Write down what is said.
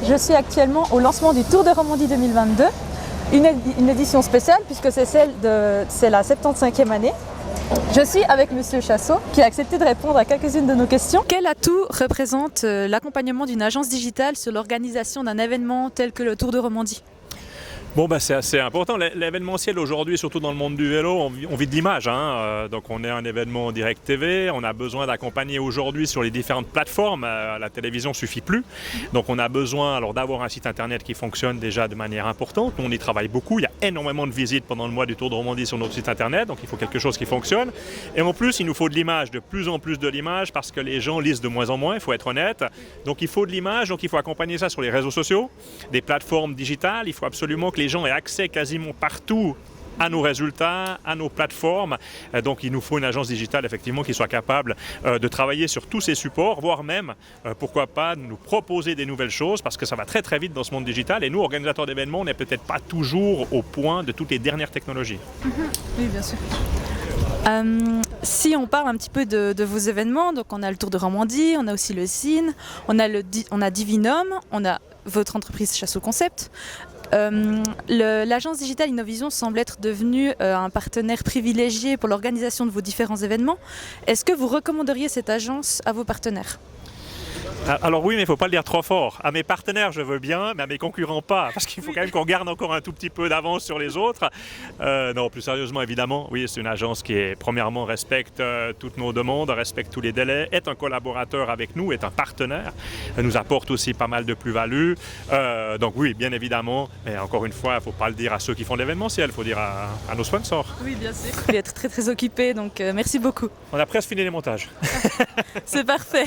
Je suis actuellement au lancement du Tour de Romandie 2022, une édition spéciale puisque c'est la 75e année. Je suis avec Monsieur Chassot qui a accepté de répondre à quelques-unes de nos questions. Quel atout représente l'accompagnement d'une agence digitale sur l'organisation d'un événement tel que le Tour de Romandie ? Bon, c'est assez important. L'événementiel aujourd'hui, surtout dans le monde du vélo, on vit de l'image. Donc on est un événement Direct TV, on a besoin d'accompagner aujourd'hui sur les différentes plateformes. La télévision ne suffit plus. Donc on a besoin alors d'avoir un site internet qui fonctionne déjà de manière importante. Nous, on y travaille beaucoup. Il y a énormément de visites pendant le mois du Tour de Romandie sur notre site internet. Donc il faut quelque chose qui fonctionne. Et en plus, il nous faut de l'image, de plus en plus de l'image parce que les gens lisent de moins en moins, il faut être honnête. Donc il faut de l'image, donc il faut accompagner ça sur les réseaux sociaux, des plateformes digitales. Il faut absolument que les gens aient accès quasiment partout à nos résultats, à nos plateformes. Donc il nous faut une agence digitale effectivement qui soit capable de travailler sur tous ces supports, voire même, pourquoi pas, nous proposer des nouvelles choses parce que ça va très très vite dans ce monde digital et nous, organisateurs d'événements, on n'est peut-être pas toujours au point de toutes les dernières technologies. Oui, bien sûr. Si on parle un petit peu de vos événements, donc on a le Tour de Romandie, on a aussi le CIN, on a Divinum, on a votre entreprise Chassot Concept. L'agence digitale Innovision semble être devenue un partenaire privilégié pour l'organisation de vos différents événements. Est-ce que vous recommanderiez cette agence à vos partenaires ? Alors oui, mais il ne faut pas le dire trop fort. À mes partenaires, je veux bien, mais à mes concurrents, pas. Parce qu'il faut quand même qu'on garde encore un tout petit peu d'avance sur les autres. Non, plus sérieusement, évidemment, oui, c'est une agence qui, premièrement, respecte toutes nos demandes, respecte tous les délais, est un collaborateur avec nous, est un partenaire, nous apporte aussi pas mal de plus-value. Donc oui, bien évidemment, mais encore une fois, il ne faut pas le dire à ceux qui font l'événementiel, il faut dire à nos sponsors. Oui, bien sûr. Vous allez être très très occupé, donc merci beaucoup. On a presque fini les montages. C'est parfait.